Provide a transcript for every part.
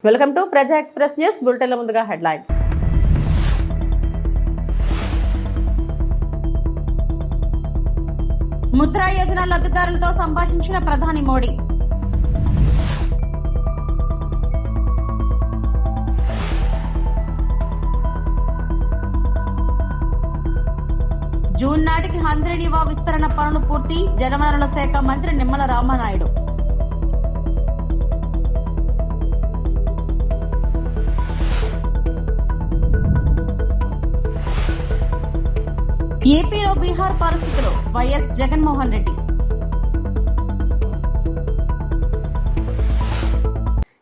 Welcome to ప్రజా express news బులెటిన్ల ముందుగా headlines. Mudra Yojana లబ్ధిదారులతో సంభాషించిన ప్రధాని మోడీ. జూన్ నాటికి హంద్రీనీవా విస్తరణ పనులు పూర్తి, జలవనరుల శాఖ మంత్రి నిమ్మల రామానాయుడు. ఏపీలో బీహార్ పరిస్థితులు, వైఎస్ జగన్మోహన్ రెడ్డి.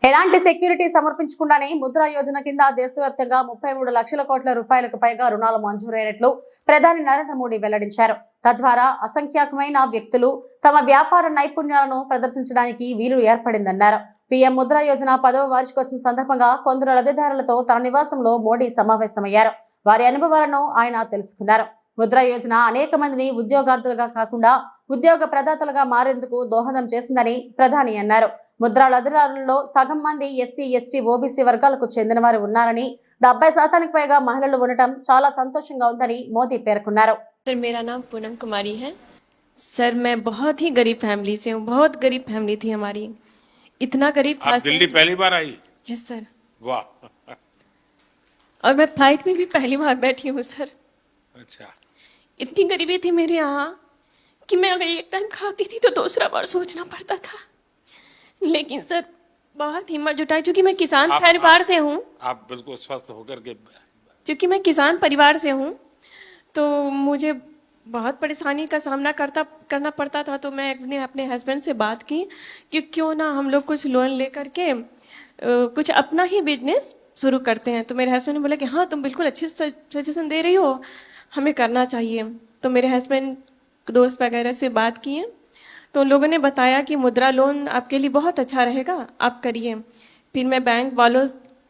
ఎలాంటి సెక్యూరిటీ సమర్పించకుండానే ముద్రా యోజన కింద దేశవ్యాప్తంగా 33 లక్షల కోట్ల రూపాయలకు పైగా రుణాలు మంజూరైనట్లు ప్రధాని నరేంద్ర మోడీ వెల్లడించారు. తద్వారా అసంఖ్యాకమైన వ్యక్తులు తమ వ్యాపార నైపుణ్యాలను ప్రదర్శించడానికి వీలు ఏర్పడిందన్నారు. పీఎం ముద్రా యోజన 10వ వార్షికోత్సవం సందర్భంగా కొందరు లబ్ధిదారులతో తన నివాసంలో మోడీ సమావేశమయ్యారు. వారి అనుభవాలను ఆయన తెలుసుకున్నారు. ముద్రా యోజన అనేక మందిని ఉద్యోగార్థులుగా కాకుండా ఉద్యోగ ప్రదాతలుగా మారేందుకు దోహదం చేసిందని ప్రధాని అన్నారు. ముద్రా లబ్ధిదారులలో సగం మంది ఎస్సీ, ఎస్టీ, ఓబీసీ వర్గాలకు చెందిన వారు ఉన్నారని, 70% పైగా మహిళలు ఉండటం చాలా సంతోషంగా ఉందని మోదీ పేర్కొన్నారు. सर, मेरा नाम पूनम कुमारी है. सर, मैं बहुत ही गरीब फैमिली से हूँ. बहुत गरीब फैमिली थी हमारी. इतना गरीब था. आप दिल्ली पहली बार आई? Yes sir. वाह. और मैं फ्लाइट में भी पहली बार बैठी हूँ सर. अच्छा. इतनी गरीबी थी मेरे यहाँ कि मैं अगर एक टाइम खाती थी तो दूसरा बार सोचना पड़ता था. लेकिन सर बहुत हिम्मत जुटाई, क्योंकि मैं किसान परिवार से हूँ. आप बिल्कुल स्वस्थ होकर के. क्योंकि मैं किसान परिवार से हूँ तो मुझे बहुत परेशानी का सामना करना पड़ता था. तो मैं अपने हस्बैंड से बात की कि क्यों ना हम लोग कुछ लोन लेकर के कुछ अपना ही बिजनेस शुरू करते हैं. तो मेरे हस्बैंड ने बोला कि हाँ, तुम बिल्कुल अच्छे सजेशन दे रही हो, हमें करना चाहिए. तो मेरे हस्बैंड दोस्त वगैरह से बात किए तो उन लोगों ने बताया कि मुद्रा लोन आपके लिए बहुत अच्छा रहेगा, आप करिए. फिर मैं बैंक वालों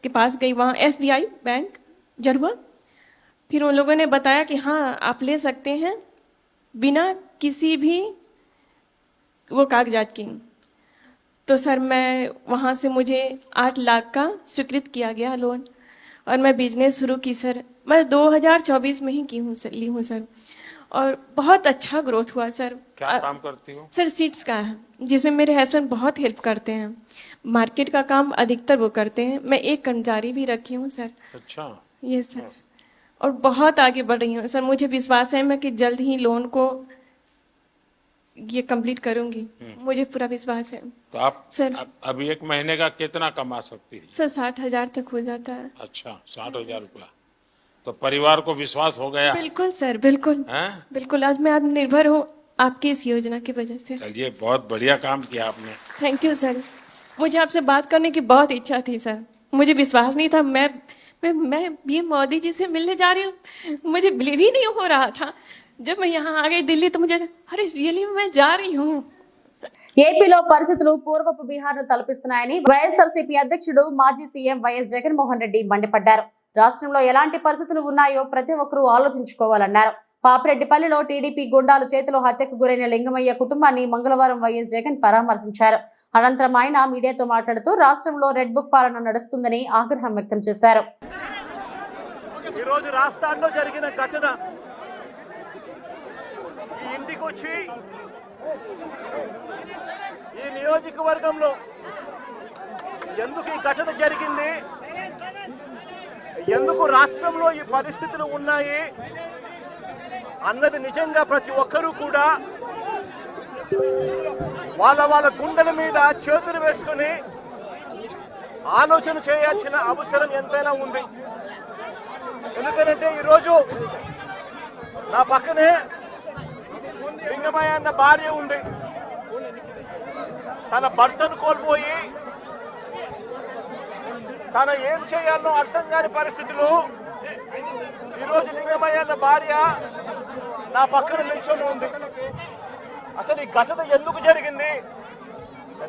के पास गई, वहाँ SBI बैंक जरुआ. फिर उन लोगों ने बताया कि हाँ, आप ले सकते हैं बिना किसी भी वो कागजात की. तो सर मैं वहाँ से मुझे 8 लाख का स्वीकृत किया गया लोन और मैं बिजनेस शुरू की सर. मैं 2024 में ही ली हूँ सर, और बहुत अच्छा ग्रोथ हुआ सर. क्या काम करती हो? सर सीड्स का है, जिसमें मेरे हस्बैंड बहुत हेल्प करते हैं. मार्केट का काम अधिकतर वो करते हैं. मैं एक कर्मचारी भी रखी हूँ सर. अच्छा. ये सर, और बहुत आगे बढ़ रही हूँ सर. मुझे विश्वास है मैं कि जल्द ही लोन को ये कंप्लीट करूंगी. मुझे पूरा विश्वास है. तो आप सर अभी 1 महीने का कितना कमा सकती है? सर 60,000 तक हो जाता है. अच्छा, 60,000 रुपया. तो परिवार को विश्वास हो गया? बिल्कुल सर, बिल्कुल. बिल्कुल, आज मैं आत्मनिर्भर हूँ आपकी इस योजना की वजह से. चलिए, बहुत बढ़िया काम किया आपने. Thank you sir. मुझे आपसे बात करने की बहुत इच्छा थी सर. मुझे विश्वास नहीं था. मैं ये मोदी जी से मिलने जा रही हूँ. मुझे बिलीव ही नहीं हो रहा था. जब मैं यहाँ आ गई दिल्ली तो मुझे अरे रियली मैं जा रही हूँ. ఏపీలో పరిస్థితులు పూర్వపు బీహార్ను తలపిస్తున్నాయని వైఎస్ఆర్సీపీ అధ్యక్షుడు మాజీ సీఎం వైఎస్ జగన్మోహన్ రెడ్డి మండిపడ్డారు. రాష్ట్రంలో ఎలాంటి పరిస్థితులు ఉన్నాయో ప్రతి ఒక్కరూ ఆలోచించుకోవాలన్నారు. పాపిరెడ్డిపల్లిలో టీడీపీ గుండాలు చేతిలో హత్యకు గురైన లింగమయ్య కుటుంబాన్ని మంగళవారం వైఎస్ జగన్ పరామర్శించారు. అనంతరం ఆయన మీడియాతో మాట్లాడుతూ రాష్ట్రంలో రెడ్ బుక్ పాలన నడుస్తుందని ఆగ్రహం వ్యక్తం చేశారు. ఈ రోజు రాష్ట్రంలో జరిగిన ఘటన, ఈ ఇంటికి వచ్చి ఈ నియోజకవర్గంలో ఎందుకు ఈ ఘటన జరిగింది, ఎందుకు రాష్ట్రంలో ఈ పరిస్థితులు ఉన్నాయి అన్నది నిజంగా ప్రతి ఒక్కరూ కూడా వాళ్ళ గుండెల మీద చేతులు వేసుకుని ఆలోచన చేయాల్సిన అవసరం ఎంతైనా ఉంది. ఎందుకంటే ఈరోజు నా పక్కనే లింగమయ్య అన్న భార్య ఉంది. తన భర్తను కోల్పోయి తన ఏం చేయాలో అర్థం కాని పరిస్థితిలో ఈరోజు లింగమయ్య అన్న భార్య నా పక్కన నిల్చొని ఉంది. అసలు ఈ ఘటన ఎందుకు జరిగింది,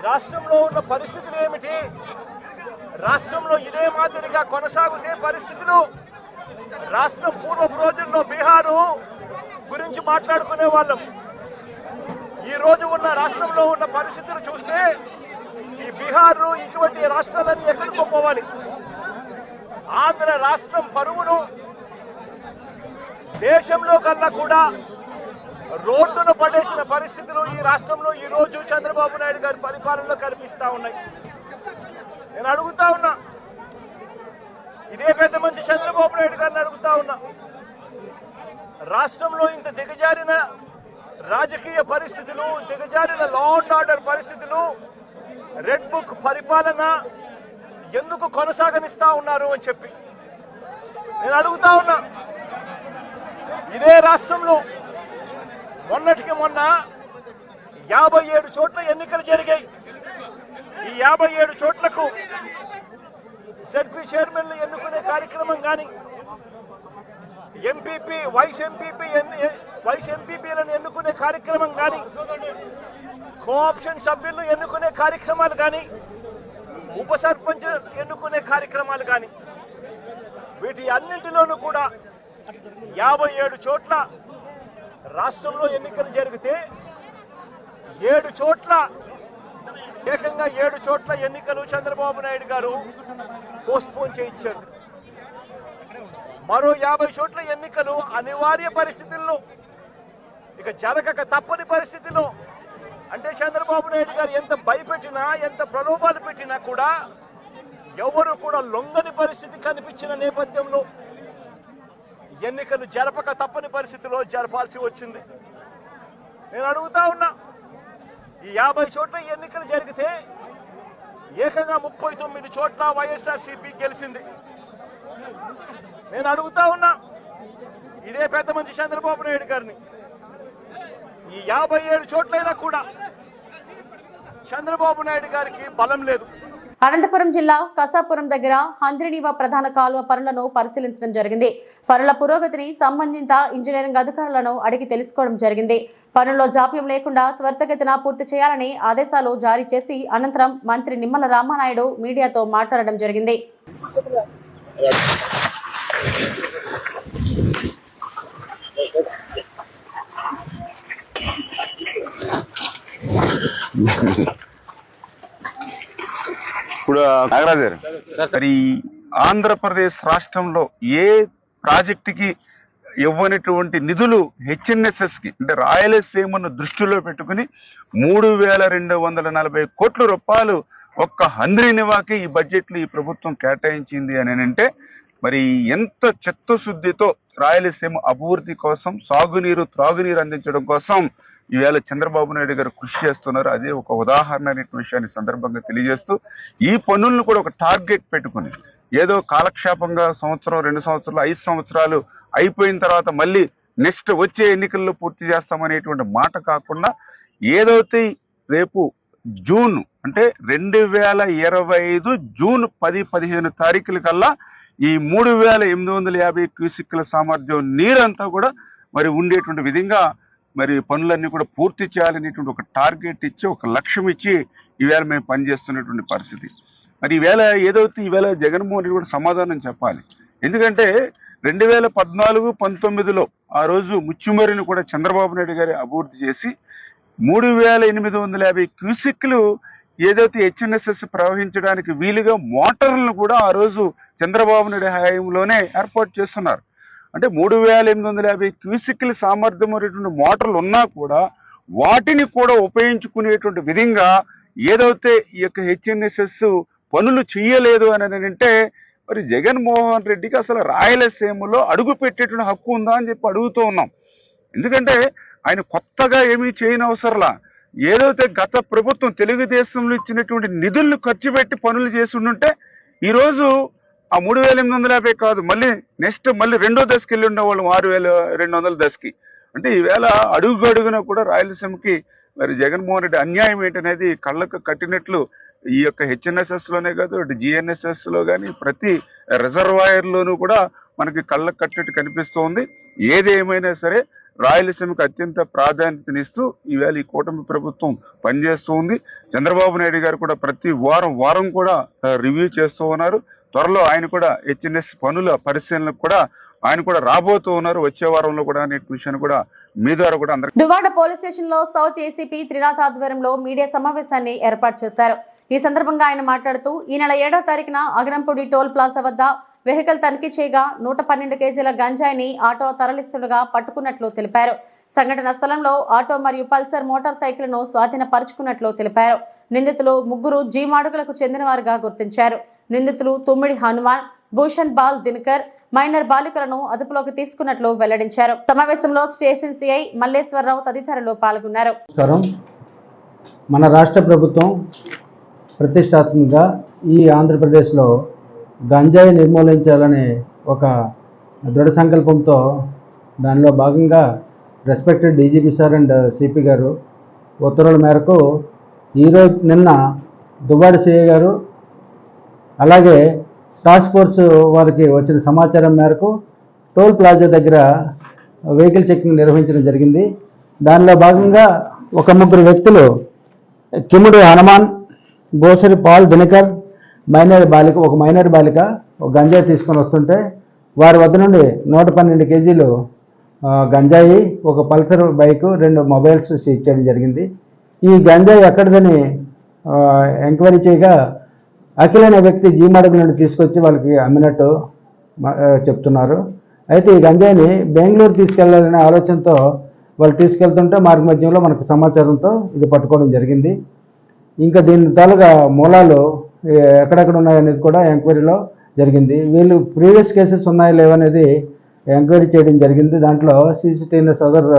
రాష్ట్రంలో ఉన్న పరిస్థితులు ఏమిటి, రాష్ట్రంలో ఇదే మాదిరిగా కొనసాగుతే పరిస్థితులు రాష్ట్రం పూర్వపు రోజుల్లో బీహారు గురించి మాట్లాడుకునే వాళ్ళం. ఈ రోజు ఉన్న రాష్ట్రంలో ఉన్న పరిస్థితులు చూస్తే ఈ బీహార్ ఇటువంటి రాష్ట్రాలన్నీ ఎక్కడికో పోవాలి. ఆంధ్ర రాష్ట్రం పరువును దేశంలో కన్నా కూడా రోడ్డున పడేసిన పరిస్థితులు ఈ రాష్ట్రంలో ఈ రోజు చంద్రబాబు నాయుడు గారి పరిపాలనలో కనిపిస్తా ఉన్నాయి. నేను అడుగుతా ఉన్నా, ఇదే పెద్ద మనిషి చంద్రబాబు నాయుడు గారిని అడుగుతా ఉన్నా, రాష్ట్రంలో ఇంత దిగజారిన రాజకీయ పరిస్థితులు, దిగజారిన లా అండ్ ఆర్డర్ పరిస్థితులు, రెడ్ బుక్ పరిపాలన ఎందుకు కొనసాగనిస్తా ఉన్నారు అని చెప్పి నేను అడుగుతా ఉన్నా. ఇదే రాష్ట్రంలో మొన్నటికి మొన్న 57 చోట్ల ఎన్నికలు జరిగాయి. ఈ 57 చోట్లకు జడ్పీ చైర్మన్లు ఎన్నుకునే కార్యక్రమం కానీ, ఎంపీపీ వైస్ ఎంపీపీలను ఎన్నుకునే కార్యక్రమం కానీ, కోఆప్షన్ సభ్యులను ఎన్నుకునే కార్యక్రమాలు కానీ, ఉప సర్పంచ్ ఎన్నుకునే కార్యక్రమాలు కానీ, వీటి అన్నింటిలోనూ కూడా 57 చోట్ల రాష్ట్రంలో ఎన్నికలు జరిగితే 7 చోట్ల ఏకంగా 7 చోట్ల ఎన్నికలు చంద్రబాబు నాయుడు గారు పోస్ట్పోన్ చేయించారు. మరో 50 చోట్ల ఎన్నికలు అనివార్య పరిస్థితుల్లో, ఇక జరగక తప్పని పరిస్థితిలో, అంటే చంద్రబాబు నాయుడు గారు ఎంత భయపెట్టినా, ఎంత ప్రలోభాలు పెట్టినా కూడా ఎవరు కూడా లొంగని పరిస్థితి కనిపించిన నేపథ్యంలో ఎన్నికలు జరపక తప్పని పరిస్థితిలో జరపాల్సి వచ్చింది. నేను అడుగుతా ఉన్నా, ఈ 50 చోట్ల ఎన్నికలు జరిగితే ఏకంగా 39 చోట్ల వైఎస్ఆర్సీపీ గెలిచింది. నేను అడుగుతా ఉన్నా ఇదే పెద్ద మంచి చంద్రబాబు నాయుడు గారిని, ఈ 57 చోట్లైనా కూడా చంద్రబాబు నాయుడు గారికి బలం లేదు. అనంతపురం జిల్లా కసాపురం దగ్గర హంద్రినీవా ప్రధాన కాలువ పనులను పరిశీలించడం జరిగింది. పనుల పురోగతిని సంబంధిత ఇంజనీరింగ్ అధికారులను అడిగి తెలుసుకోవడం జరిగింది. పనుల్లో జాప్యం లేకుండా త్వరితగతిన పూర్తి చేయాలని ఆదేశాలు జారీ చేసి అనంతరం మంత్రి నిమ్మల రామానాయుడు మీడియాతో మాట్లాడడం జరిగింది. ఇప్పుడు నాగరాజు గారు, మరి ఆంధ్రప్రదేశ్ రాష్ట్రంలో ఏ ప్రాజెక్టుకి ఇవ్వనటువంటి నిధులు హెచ్ఎన్ఎస్ఎస్ కి, అంటే రాయలసీమను దృష్టిలో పెట్టుకుని 3240 కోట్ల రూపాయలు ఒక్క హంద్రీనివాకి ఈ బడ్జెట్ లో ఈ ప్రభుత్వం కేటాయించింది అని అంటే, మరి ఎంత చిత్తశుద్ధితో రాయలసీమ అభివృద్ధి కోసం, సాగునీరు, త్రాగునీరు అందించడం కోసం ఈవేళ చంద్రబాబు నాయుడు గారు కృషి చేస్తున్నారు. అదే ఒక ఉదాహరణ అనే విషయాన్ని సందర్భంగా తెలియజేస్తూ, ఈ పనులను కూడా ఒక టార్గెట్ పెట్టుకుని, ఏదో కాలక్షేపంగా సంవత్సరం, 2 సంవత్సరాలు, 5 సంవత్సరాలు అయిపోయిన తర్వాత మళ్ళీ నెక్స్ట్ వచ్చే ఎన్నికల్లో పూర్తి చేస్తామనేటువంటి మాట కాకుండా, ఏదైతే రేపు జూన్, అంటే 2025 జూన్ 10-15 తారీఖుల కల్లా ఈ 3850 క్యూసిక్ల సామర్థ్యం నీరంతా కూడా మరి ఉండేటువంటి విధంగా మరి పనులన్నీ కూడా పూర్తి చేయాలనేటువంటి ఒక టార్గెట్ ఇచ్చి, ఒక లక్ష్యం ఇచ్చి ఈవేళ మేము పనిచేస్తున్నటువంటి పరిస్థితి. మరి ఈవేళ ఏదైతే ఈవేళ జగన్మోహన్ రెడ్డి కూడా సమాధానం చెప్పాలి. ఎందుకంటే 2014-19లో ఆ రోజు ముచ్చుమరిని కూడా చంద్రబాబు నాయుడు గారి అభివృద్ధి చేసి 3850 క్యూసిక్లు ఏదైతే హెచ్ఎన్ఎస్ఎస్ ప్రవహించడానికి వీలుగా మోటార్లను కూడా ఆ రోజు చంద్రబాబు నాయుడు హయాంలోనే ఏర్పాటు చేస్తున్నారు. అంటే 3850 క్యూసిక్ల సామర్థ్యం అనేటువంటి మోటార్లు ఉన్నా కూడా వాటిని కూడా ఉపయోగించుకునేటువంటి విధంగా ఏదైతే ఈ యొక్క హెచ్ఎన్ఎస్ఎస్ పనులు చేయలేదు అని అంటే, మరి జగన్మోహన్ రెడ్డికి అసలు రాయలసీమలో అడుగు పెట్టేటువంటి హక్కు ఉందా అని చెప్పి అడుగుతూ ఉన్నాం. ఎందుకంటే ఆయన కొత్తగా ఏమీ చేయని అవసరంలా, ఏదైతే గత ప్రభుత్వం తెలుగుదేశంలో ఇచ్చినటువంటి నిధులను ఖర్చు పెట్టి పనులు చేసి ఉండుంటే ఈరోజు ఆ 3850 కాదు, మళ్ళీ రెండో దశకి వెళ్ళి ఉండేవాళ్ళం 6200 దశకి. అంటే ఈవేళ అడుగున కూడా రాయలసీమకి మరి జగన్మోహన్ రెడ్డి అన్యాయం ఏంటనేది కళ్ళకు కట్టినట్లు ఈ యొక్క హెచ్ఎన్ఎస్ఎస్ లోనే కాదు, అటు జిఎన్ఎస్ఎస్ లో కానీ ప్రతి రిజర్వాయర్ లోనూ కూడా మనకి కళ్ళకు కట్టినట్టు కనిపిస్తోంది. ఏది ఏమైనా సరే రాయలసీమకు అత్యంత ప్రాధాన్యతనిస్తూ ఈవేళ ఈ కూటమి ప్రభుత్వం పనిచేస్తూ ఉంది. చంద్రబాబు నాయుడు గారు కూడా ప్రతి వారం కూడా రివ్యూ చేస్తూ ఉన్నారు. త్వరలో ఆయన కూడా హెచ్ఎన్ఎస్ పనుల పరిశీలనకు కూడా ఆయన కూడా రాబోతూ ఉన్నారు వచ్చే వారంలో కూడా అనే విషయాన్ని కూడా మీ ద్వారా కూడా అందరూ. దువ్వాడ పోలీస్ స్టేషన్ లో సౌత్ ఏసీపీ త్రినాథ్ ఆధ్వర్యంలో మీడియా సమావేశాన్ని ఏర్పాటు చేశారు. ఈ సందర్భంగా ఆయన మాట్లాడుతూ ఈ నెల 7వ తారీఖున అగనంపూడి టోల్ ప్లాజా వద్ద వెహికల్ తనిఖీ చేయగా 112 కేజీల గంజాయిని ఆటో తరలిస్తుండగా పట్టుకున్నట్లు తెలిపారు. సంఘటన స్థలంలో ఆటో మరియు పల్సర్ మోటార్ సైకిల్ను స్వాధీనపరుచుకున్నట్లు తెలిపారు. నిందితులు ముగ్గురు జీమాడుగులకు చెందినవారుగా గుర్తించారు. నిందితులు తుమ్మిడి హనుమాన్, భూషణ్ బాల్ దినకర్ మైనర్ బాలికలను అదుపులోకి తీసుకున్నట్లు వెల్లడించారు. సమావేశంలో స్టేషన్ సిఐ మల్లేశ్వరరావు తదితరులు పాల్గొన్నారు. మన రాష్ట్ర ప్రభుత్వం ప్రతిష్టాత్మకంగా ఈ ఆంధ్రప్రదేశ్లో గంజాయి నిర్మూలించాలనే ఒక దృఢ సంకల్పంతో దానిలో భాగంగా respected DGP sir and CP గారు ఉత్తర్వుల మేరకు నిన్న దువ్వాడ సిఐ గారు అలాగే టాస్క్ ఫోర్స్ వారికి వచ్చిన సమాచారం మేరకు టోల్ ప్లాజా దగ్గర వెహికల్ చెకింగ్ నిర్వహించడం జరిగింది. దానిలో భాగంగా ఒక ముగ్గురు వ్యక్తులు కిముడు హనుమాన్, బోసరి పాల్ దినకర్, ఒక మైనర్ బాలిక ఒక గంజాయి తీసుకొని వస్తుంటే వారి వద్ద నుండి 112 కేజీలు గంజాయి, ఒక పల్సర్ బైకు, 2 మొబైల్స్ సీజ్ చేయడం జరిగింది. ఈ గంజాయి ఎక్కడిదని ఎంక్వైరీ చేయగా అఖిల్ అనే వ్యక్తి జీమాడుగు నుండి తీసుకొచ్చి వాళ్ళకి అమ్మినట్టు చెప్తున్నారు. అయితే ఈ గంజాయిని బెంగళూరు తీసుకెళ్లాలనే ఆలోచనతో వాళ్ళు తీసుకెళ్తుంటే మార్గ మధ్యంలో మనకు సమాచారంతో ఇది పట్టుకోవడం జరిగింది. ఇంకా దీని తాలూగా మూలాలు ఎక్కడెక్కడ ఉన్నాయనేది కూడా ఎంక్వైరీలో జరిగింది. వీళ్ళు ప్రీవియస్ కేసెస్ ఉన్నాయో లేవనేది ఎంక్వైరీ చేయడం జరిగింది. దాంట్లో CCTVs అదర్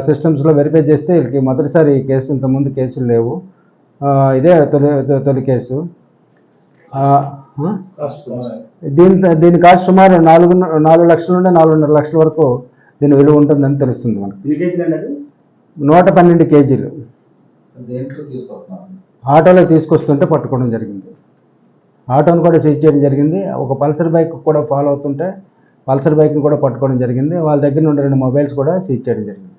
సిస్టమ్స్లో వెరిఫై చేస్తే వీళ్ళకి మొదటిసారి కేసు, ఇంతకుముందు కేసులు లేవు. ఇదే తొలి కేసు. దీని కాస్ట్ సుమారు 4 లక్షల నుండి 4.5 లక్షల వరకు దీని విలువ ఉంటుందని తెలుస్తుంది మనకు. 112 కేజీలు ఆటోలో తీసుకొస్తుంటే పట్టుకోవడం జరిగింది. ఆటోను కూడా సీజ్ చేయడం జరిగింది. ఒక పల్సర్ బైక్ కూడా ఫాలో అవుతుంటే పల్సర్ బైక్ను కూడా పట్టుకోవడం జరిగింది. వాళ్ళ దగ్గర నుండి 2 మొబైల్స్ కూడా సీజ్ చేయడం జరిగింది.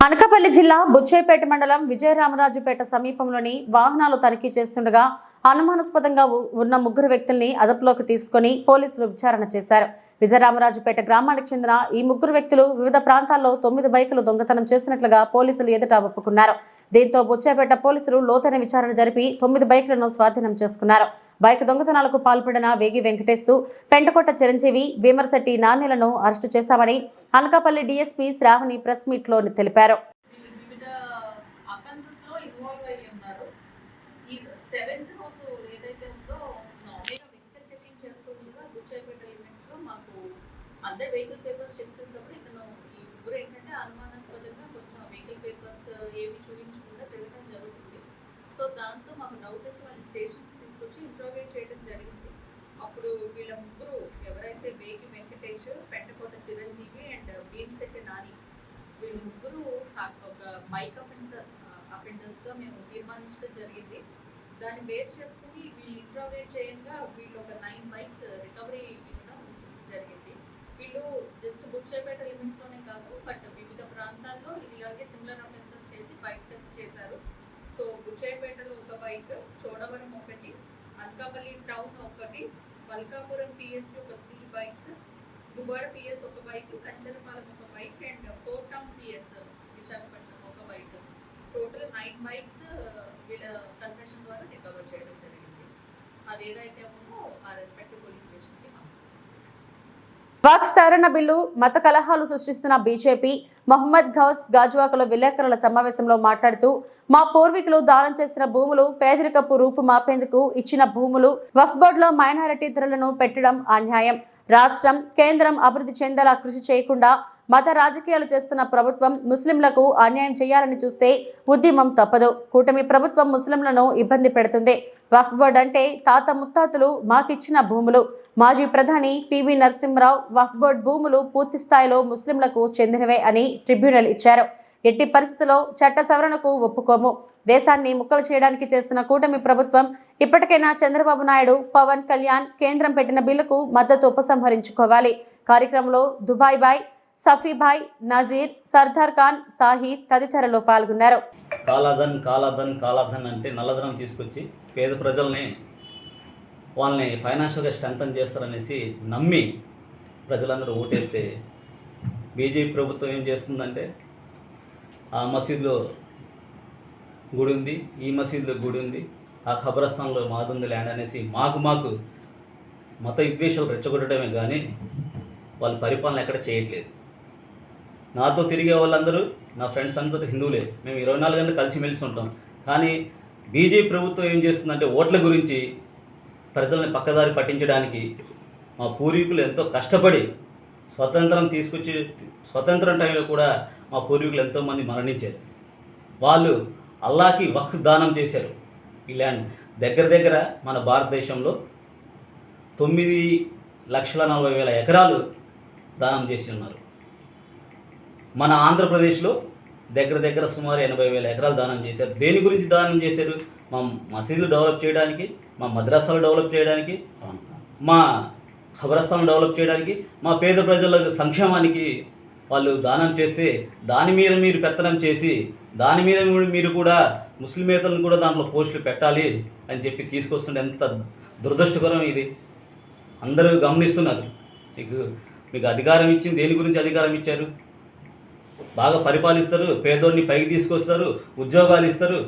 అనకాపల్లి జిల్లా బుచ్చేపేట మండలం విజయరామరాజుపేట సమీపంలోని వాహనాలు తనిఖీ చేస్తుండగా అనుమానాస్పదంగా ఉన్న ముగ్గురు వ్యక్తుల్ని అదుపులోకి తీసుకుని పోలీసులు విచారణ చేశారు. విజయరామరాజుపేట గ్రామానికి చెందిన ఈ ముగ్గురు వ్యక్తులు వివిధ ప్రాంతాల్లో 9 బైకులు దొంగతనం చేసినట్లుగా పోలీసులు ఎదుట ఒప్పుకున్నారు. దీంతో బుచ్చేపేట పోలీసులు లోతైన విచారణ జరిపి 9 బైకులను స్వాధీనం చేసుకున్నారు. బైక్ దొంగతనాలకు పాల్పడిన వేగి వెంకటేశ్, పెంటకోట చిరంజీవి, భీమర్శెట్టి నాణ్యలను అరెస్టు చేశామని Anakapalli DSP Sravani press meet లో తెలిపారు. అందరి వెహికల్ పేపర్స్ చెక్ చేసినప్పుడు ఇతను ఈ ముగ్గురు ఏంటంటే అనుమానాస్పదంగా కొంచెం వెహికల్ పేపర్స్ ఏవి చూపించకుండా తిరగడం జరుగుతుంది. సో దాంతో మాకు డౌట్ వచ్చి వాళ్ళ స్టేషన్స్ తీసుకొచ్చి ఇంట్రోగేట్ చేయడం జరిగింది. అప్పుడు వీళ్ళ ముగ్గురు ఎవరైతే వేగి వెంకటేష్, పెంటకోట చిరంజీవి అండ్ భీమశెట్టి నాని, వీళ్ళు ముగ్గురు ఒక బైక్ అఫెండర్స్గా మేము తీర్మానించడం జరిగింది. దాన్ని బేస్ చేసుకుని వీళ్ళు ఇంట్రోగేట్ చేయంగా వీళ్ళు ఒక 9 బైక్స్ రికవరీ ఇవ్వడం జరిగింది. వీళ్ళు జస్ట్ బుచ్చేపేట లిమిట్స్లోనే కాదు బట్ వివిధ ప్రాంతాల్లో ఇలాగే సిమిలర్ అఫెన్సెస్ చేసి బైక్ థెఫ్ట్స్ చేశారు. సో బుచ్చేపేటలో ఒక బైక్, చోడవరం ఒకటి, అనకాపల్లి టౌన్ ఒకటి, మల్కాపురం పిఎస్కి ఒక 3 బైక్స్, దుబాడ పిఎస్ ఒక బైక్, కంచరపాలెం ఒక bike and 4 town PS Visakhapatnam ఒక బైక్. టోటల్ 9 బైక్స్ వీళ్ళ కన్ఫెషన్ ద్వారా రికవర్ చేయడం జరిగింది. అది ఏదైతే ఉందో ఆ రెస్పెక్టివ్ పోలీస్ స్టేషన్స్కి పంపిస్తాం. వక్ఫ్ సవరణ బిల్లు మత కలహాలు సృష్టిస్తున్న బీజేపీ మొహమ్మద్ గౌస్ గాజువాకలో విలేకరుల సమావేశంలో మాట్లాడుతూ మా పూర్వీకులు దానం చేసిన భూములు పేదరికపు రూపు మాపేందుకు ఇచ్చిన భూములు వక్ఫ్ బోర్డులో మైనారిటీ ధరలను పెట్టడం అన్యాయం. రాష్ట్రం, కేంద్రం అభివృద్ధి చెందేలా కృషి చేయకుండా మత రాజకీయాలు చేస్తున్న ప్రభుత్వం ముస్లింలకు అన్యాయం చేయాలని చూస్తే ఉద్యమం తప్పదు. కూటమి ప్రభుత్వం ముస్లింలను ఇబ్బంది పెడుతుంది. వక్ఫ్ బోర్డు అంటే తాత ముత్తాతలు మాకిచ్చిన భూములు. మాజీ ప్రధాని పివి నరసింహరావు వక్ఫ్ బోర్డు భూములు పూర్తి స్థాయిలో ముస్లింలకు చెందినవే అని ట్రిబ్యునల్ ఇచ్చారు. ఎట్టి పరిస్థితుల్లో చట్ట సవరణకు ఒప్పుకోము. దేశాన్ని ముక్కలు చేయడానికి చేస్తున్న కూటమి ప్రభుత్వం ఇప్పటికైనా చంద్రబాబు నాయుడు, పవన్ కళ్యాణ్ కేంద్రం పెట్టిన బిల్లుకు మద్దతు ఉపసంహరించుకోవాలి. కార్యక్రమంలో దుబాయ్ బాయ్, సఫీభాయ్, నజీర్, సర్దార్ ఖాన్, సాహిద్ తదితరులు పాల్గొన్నారు. కాలాధన్ కాలాధన్ కాలాధన్ అంటే నల్లధనం తీసుకొచ్చి పేద ప్రజల్ని వాళ్ళని ఫైనాన్షియల్గా స్ట్రెంథన్ చేస్తారనేసి నమ్మి ప్రజలందరూ ఓటేస్తే బీజేపీ ప్రభుత్వం ఏం చేస్తుందంటే ఆ మసీదులో గుడి ఉంది, ఈ మసీదులో గుడి ఉంది, ఆ ఖబరస్థాన్లో మాదుంది ల్యాండ్ అనేసి మాకు మత విద్వేషాలు రెచ్చగొట్టడమే కానీ వాళ్ళు పరిపాలన ఎక్కడ చేయట్లేదు. నాతో తిరిగే వాళ్ళందరూ నా ఫ్రెండ్స్ అందరూ హిందువులే, మేము 24 గంటలు కలిసిమెలిసి ఉంటాం. కానీ బీజేపీ ప్రభుత్వం ఏం చేస్తుందంటే ఓట్ల గురించి ప్రజల్ని పక్కదారి పట్టించడానికి మా పూర్వీకులు ఎంతో కష్టపడి స్వతంత్రం టైంలో కూడా మా పూర్వీకులు ఎంతోమంది మరణించారు. వాళ్ళు అల్లాకి వక్ఫ్ దానం చేశారు. ఈ ల్యాండ్ దగ్గర మన భారతదేశంలో 9,40,000 ఎకరాలు దానం చేసి ఉన్నారు. మన ఆంధ్రప్రదేశ్లో దగ్గర సుమారు 80,000 ఎకరాలు దానం చేశారు. దేని గురించి దానం చేశారు? మా మసీదులు డెవలప్ చేయడానికి, మా మద్రసాలు డెవలప్ చేయడానికి, మా ఖబరస్థానం డెవలప్ చేయడానికి, మా పేద ప్రజల సంక్షేమానికి వాళ్ళు దానం చేస్తే దాని మీద మీరు పెత్తనం చేసి దాని మీద మీరు కూడా ముస్లిమేతలను కూడా దాంట్లో పోస్టులు పెట్టాలి అని చెప్పి తీసుకొస్తుంటే ఎంత దురదృష్టకరం ఇది. అందరూ గమనిస్తున్నారు. మీకు అధికారం ఇచ్చింది దేని గురించి అధికారం ఇచ్చారు? బాగా పరిపాలిస్తారు, పేదోడిని పైకి తీసుకొస్తారు, ఉద్యోగాలు ఇస్తారు,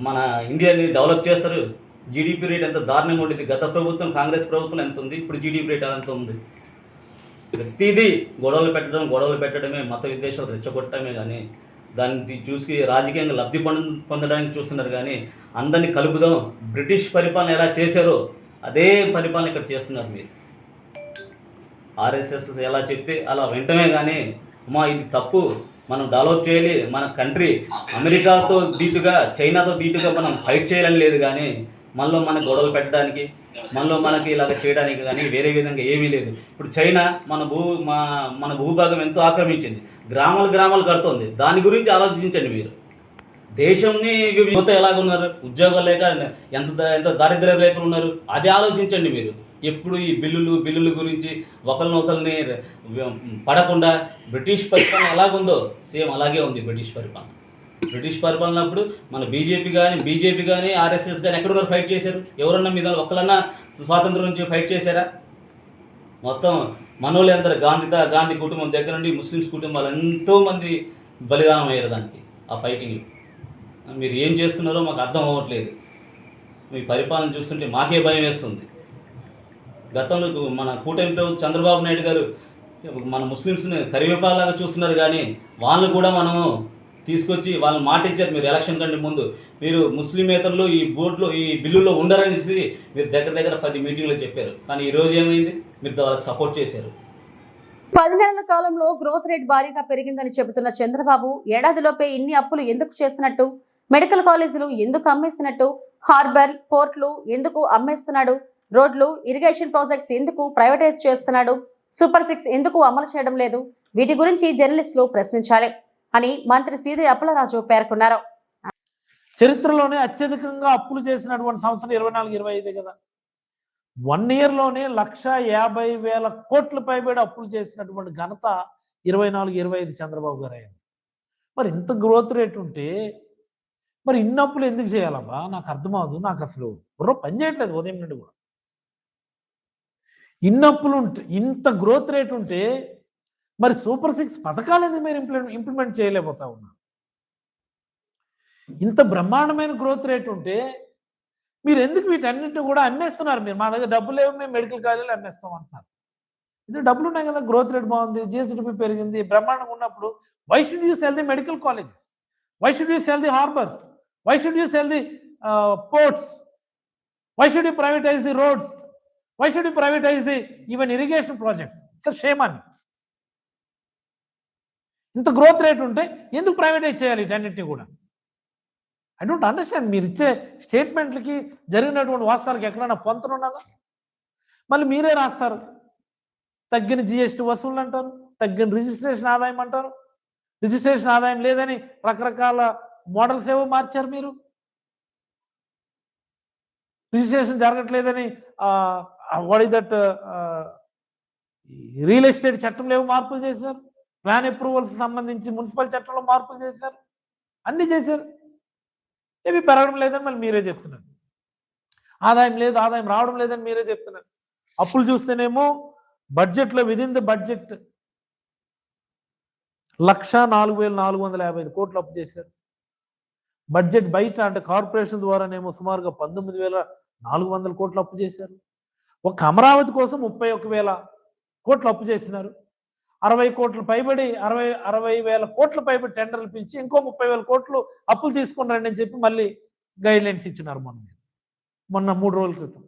మన ఇండియాని డెవలప్ చేస్తారు. జీడిపి రేట్ ఎంత దారుణంగా ఉండేది. గత ప్రభుత్వం కాంగ్రెస్ ప్రభుత్వం ఎంత ఉంది, ఇప్పుడు జీడిపి రేట్ ఎంత ఉంది. ప్రతిదీ గొడవలు పెట్టడమే, మత విద్వేషాలు రెచ్చగొట్టడమే కానీ దాన్ని చూసి రాజకీయంగా లబ్ధి పొందడానికి చూస్తున్నారు. కానీ అందరినీ కలుపుదాం, బ్రిటిష్ పరిపాలన ఎలా చేశారో అదే పరిపాలన ఇక్కడ చేస్తున్నారు మీరు. ఆర్ఎస్ఎస్ ఎలా చెప్తే అలా వెంటనే కానీ ఇది తప్పు, మనం డెవలప్ చేయాలి, మన కంట్రీ అమెరికాతో ధీటుగా చైనాతో ధీటుగా మనం ఫైట్ చేయాలని లేదు. కానీ మనలో మనకు గొడవలు పెట్టడానికి, మనలో మనకి ఇలాగ చేయడానికి కానీ వేరే విధంగా ఏమీ లేదు. ఇప్పుడు చైనా మన భూభాగం ఎంతో ఆక్రమించింది, గ్రామాలు కడుతోంది. దాని గురించి ఆలోచించండి మీరు. దేశంని యువత ఎలాగున్నారు, ఉద్యోగాలు లేక ఎంత దారిద్ర్య రేఖలు ఉన్నారు, అది ఆలోచించండి మీరు. ఎప్పుడు ఈ బిల్లులు గురించి ఒకరిని పడకుండా బ్రిటిష్ పరిపాలన ఎలాగుందో సేమ్ అలాగే ఉంది బ్రిటిష్ పరిపాలన. అప్పుడు మన బీజేపీ కానీ ఆర్ఎస్ఎస్ కానీ ఎక్కడున్నారు ఫైట్ చేశారు? ఎవరన్నా మీద ఒకళ్ళన్నా స్వాతంత్రం నుంచి ఫైట్ చేశారా? మొత్తం మనోళ్ళు అందరూ గాంధీ కుటుంబం దగ్గర నుండి ముస్లిమ్స్ కుటుంబాలు ఎంతోమంది బలిదానం అయ్యారు దానికి, ఆ ఫైటింగ్లో. మీరు ఏం చేస్తున్నారో మాకు అర్థం అవ్వట్లేదు. మీ పరిపాలన చూస్తుంటే మాకే భయం వేస్తుంది. గతంలో మన కూటమి ప్రభుత్వం చంద్రబాబు నాయుడు గారు మన ముస్లిమ్స్ని కరివేపాలాగా చూస్తున్నారు. కానీ వాళ్ళని కూడా మనము తీసుకొచ్చి వాళ్ళని మాట ఇచ్చారు. మీరు ఎలక్షన్ కంటే ముందు మీరు ముస్లిమేతరులు ఈ బిల్లులో ఉండరనేసి మీరు దగ్గర 10 మీటింగ్లో చెప్పారు. కానీ ఈరోజు ఏమైంది? మీరు వాళ్ళకి సపోర్ట్ చేశారు. 10 నెలల కాలంలో గ్రోత్ రేట్ భారీగా పెరిగిందని చెబుతున్న చంద్రబాబు ఏడాదిలోపే ఇన్ని అప్పులు ఎందుకు చేసినట్టు? మెడికల్ కాలేజీలు ఎందుకు అమ్మేసినట్టు? హార్బర్, పోర్ట్లు ఎందుకు అమ్మేస్తున్నాడు? రోడ్లు, ఇరిగేషన్ ప్రాజెక్ట్స్ ఎందుకు ప్రైవేటైజ్ చేస్తున్నాడు? సూపర్ 6 ఎందుకు అమలు చేయడం లేదు? వీటి గురించి జర్నలిస్టులు ప్రశ్నించాలి అని మంత్రి సీది అప్పలరాజు పేర్కొన్నారు. చరిత్రలోనే అత్యధికంగా అప్పులు చేసినటువంటి సంవత్సరం 24-25 కదా. 1 ఇయర్లోనే 1,50,000 కోట్ల పైబడి అప్పులు చేసినటువంటి ఘనత 24-25 చంద్రబాబు గారు అయ్యారు. మరి ఇంత గ్రోత్ రేట్ ఉంటే మరి ఇన్ని అప్పులు ఎందుకు చేయాలబ్బా? నాకు అర్థమవుదు. నాకు అసలు బుర్ర పని చేయట్లేదు ఉదయం నుండి కూడా. ఇన్ని అప్పులు ఉంటే, ఇంత గ్రోత్ రేట్ ఉంటే మరి సూపర్ 6 పథకాలు ఎందుకు మీరు ఇంప్లిమెంట్ చేయలేకపోతా ఉన్నారు? ఇంత బ్రహ్మాండమైన గ్రోత్ రేట్ ఉంటే మీరు ఎందుకు వీటన్నింటినీ కూడా అమ్మేస్తున్నారు? మీరు మా దగ్గర డబ్బులు లేవు, మేము మెడికల్ కాలేజీలు అమ్మేస్తాం అంటున్నారు. ఇది డబ్బులు ఉన్నాయి కదా, గ్రోత్ రేట్ బాగుంది, జిఎస్డిపి పెరిగింది, బ్రహ్మాండంగా ఉన్నప్పుడు why should you sell the medical colleges? Why should you sell the harbours? Why should you sell the ports? Why should you privatise the roads? Why should you privatise the even irrigation projects? Sir shame అని. ఇంత growth rate ఉంటే ఎందుకు privatise చేయాలి వీటన్నిటిని కూడా? I don't understand. మీరు ఇచ్చే స్టేట్మెంట్లకి జరిగినటువంటి వాస్తవానికి ఎక్కడైనా పొంతనున్నదా? మళ్ళీ మీరే రాస్తారు తగ్గిన జిఎస్టీ వసూళ్ళు అంటారు, తగ్గిన రిజిస్ట్రేషన్ ఆదాయం అంటారు. రిజిస్ట్రేషన్ ఆదాయం లేదని రకరకాల మోడల్స్ ఏవో మార్చారు మీరు. రిజిస్ట్రేషన్ జరగట్లేదని what is that real estate చట్టంలో ఏవో మార్పులు చేశారు. ప్లాన్ అప్రూవల్స్ సంబంధించి మున్సిపల్ చట్టంలో మార్పులు చేశారు. అన్నీ చేశారు. ఏవి పెరగడం లేదని మళ్ళీ మీరే చెప్తున్నారు. ఆదాయం లేదు, ఆదాయం రావడం లేదని మీరే చెప్తున్నారు. అప్పులు చూస్తేనేమో బడ్జెట్లో విదిన్ ది బడ్జెట్ 1,04,455 కోట్లు అప్పు చేశారు. బడ్జెట్ బయట అంటే కార్పొరేషన్ ద్వారానేమో సుమారుగా 19,400 కోట్లు అప్పు చేశారు. ఒక అమరావతి కోసం 31,000 కోట్లు అప్పు చేసినారు. 60 కోట్లు పైబడి 60,000 కోట్ల పైబడి టెండర్లు పిలిచి ఇంకో 30,000 కోట్లు అప్పులు తీసుకున్నారని అని చెప్పి మళ్ళీ గైడ్ లైన్స్ ఇచ్చినారు మొన్న 3 రోజుల క్రితం.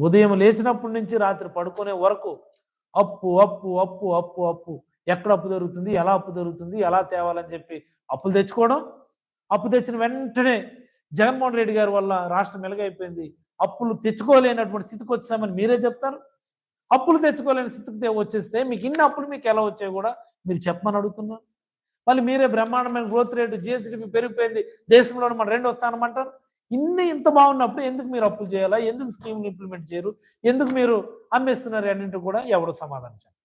ఉదయం లేచినప్పటి నుంచి రాత్రి పడుకునే వరకు అప్పు అప్పు అప్పు అప్పు అప్పు, ఎక్కడ అప్పు జరుగుతుంది, ఎలా అప్పు జరుగుతుంది, ఎలా తేవాలని చెప్పి అప్పులు తెచ్చుకోవడం. అప్పు తెచ్చిన వెంటనే జగన్మోహన్ రెడ్డి గారి వల్ల రాష్ట్రం మెలుగైపోయింది. అప్పులు తెచ్చుకోలేనటువంటి స్థితికి వచ్చామని మీరే చెప్తారు. అప్పులు తెచ్చుకోలేని స్థితికి వచ్చేస్తే మీకు ఇన్ని అప్పులు మీకు ఎలా వచ్చాయి కూడా మీరు చెప్పమని అడుగుతున్నారు. మళ్ళీ మీరే బ్రహ్మాండమైన గ్రోత్ రేటు, జిఎస్డిపి పెరిగిపోయింది, దేశంలోనే మన 2వ స్థానం అంటారు. ఇంత బాగున్నప్పుడు ఎందుకు మీరు అప్పులు చేయాలా, ఎందుకు స్కీమ్లు ఇంప్లిమెంట్ చేయరు, ఎందుకు మీరు అమ్మేస్తున్నారు అన్నింటి కూడా ఎవరు సమాధానం చెప్పారు.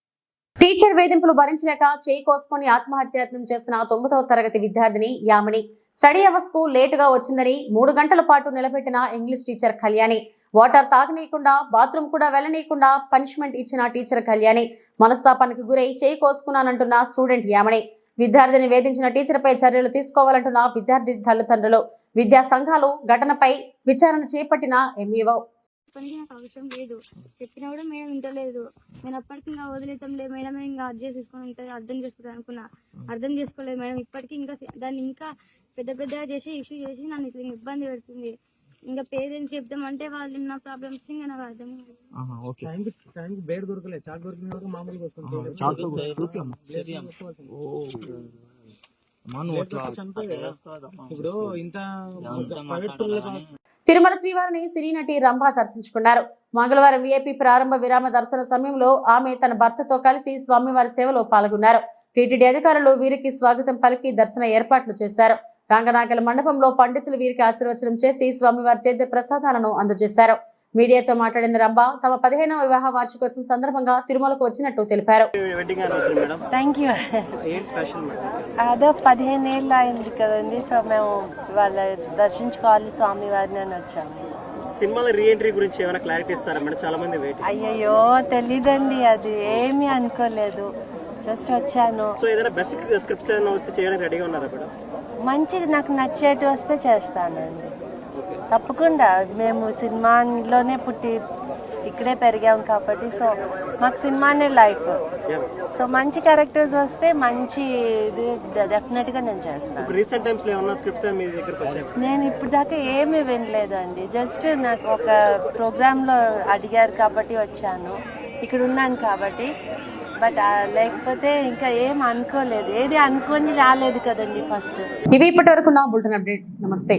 టీచర్ వేధింపులు భరించలేక చేయి కోసుకొని ఆత్మహత్యాయత్నం చేసిన 9వ తరగతి విద్యార్థిని యామిని స్టడీ అవర్స్ కు లేటుగా వచ్చిందని 3 గంటల పాటు నిలబెట్టిన ఇంగ్లీష్ టీచర్ కళ్యాణి, వాటర్ తాగనీయకుండా బాత్రూమ్ కూడా వెళ్ళనీయకుండా పనిష్మెంట్ ఇచ్చిన టీచర్ కళ్యాణి, మనస్తాపానికి గురై చేయి కోసుకున్నానంటున్న స్టూడెంట్ యామిని, విద్యార్థిని వేధించిన టీచర్పై చర్యలు తీసుకోవాలంటున్న విద్యార్థి తల్లిదండ్రులు, విద్యా సంఘాలు ఘటనపై విచారణ చేపట్టిన ఎంఈఓ. పనికి నాకు అవసరం లేదు, చెప్పినా కూడా మేడం వింటలేదు. నేను అప్పటికి ఇంకా వదిలేతాంలే మేడం, ఇంకా అడ్జస్ట్ చేసుకొని ఉంటుంది, అర్థం చేసుకుంటాను అనుకున్నా. అర్థం చేసుకోలేదు మేడం. ఇప్పటికీ ఇంకా దాన్ని ఇంకా పెద్దగా చేసి ఇష్యూ చేసి నన్ను ఇట్లా ఇబ్బంది పెడుతుంది. ఇంకా పేరెంట్స్ చెప్తామంటే వాళ్ళు ఉన్న ప్రాబ్లమ్స్ ఇంకా నాకు అర్థం కాదు. తిరుమల శ్రీవారిని సినీ నటి రంభ దర్శించుకున్నారు. మంగళవారం విఐపి ప్రారంభ విరామ దర్శన సమయంలో ఆమె తన భర్తతో కలిసి స్వామివారి సేవలో పాల్గొన్నారు. టీటీడీ అధికారులు వీరికి స్వాగతం పలికి దర్శన ఏర్పాట్లు చేశారు. రంగనాయకుల మండపంలో పండితులు వీరికి ఆశీర్వచనం చేసి స్వామివారి తీర్థ ప్రసాదాలను అందజేశారు. మీడియాతో మాట్లాడిన రంభ తమ 15వ వివాహ వార్షికోత్సవం సందర్భంగా తిరుమలకు వచ్చినట్టు తెలిపారు. Thank you. అదో 15 ఏళ్ళు అయింది కదండి, సో మేము వాళ్ళ దర్శించుకోవాలి స్వామివారిని అని వచ్చాము. సినిమాలో రీఎంట్రీ గురించి ఏమైనా క్లారిటీ ఇస్తారా మేడం? చాలా మంది వెయిట్. అయ్యయ్యో తెలీదండి, అది ఏమీ అనుకోలేదు, జస్ట్ వచ్చాను. సో ఏదైనా బెస్ట్ స్క్రిప్ట్స్ ఏమైనా వస్తే చేయడానికి రెడీగా ఉన్నారా మేడం? మంచిది, నాకు నచ్చేటి వస్తే చేస్తానండి తప్పకుండా. మేము సినిమాలోనే పుట్టి ఇక్కడే పెరిగాం కాబట్టి సో మాకు సినిమానే లైఫ్. సో మంచి క్యారెక్టర్స్ వస్తే మంచి డెఫినెట్గా నేను చేస్తాను. రీసెంట్ టైమ్స్ లో ఏమన్నా స్క్రిప్ట్స్ మీ దగ్గరికి వచ్చాయి? నేను ఇప్పుడు దాకా ఏమీ వినలేదండి, జస్ట్ నాకు ఒక ప్రోగ్రాంలో అడిగారు కాబట్టి వచ్చాను, ఇక్కడ ఉన్నాను కాబట్టి. బట్ లేకపోతే ఇంకా ఏం అనుకోలేదు, ఏది అనుకొని రాలేదు కదండి ఫస్ట్. ఇవి ఇప్పటి వరకు నా బులెటిన్ అప్డేట్స్. నమస్తే.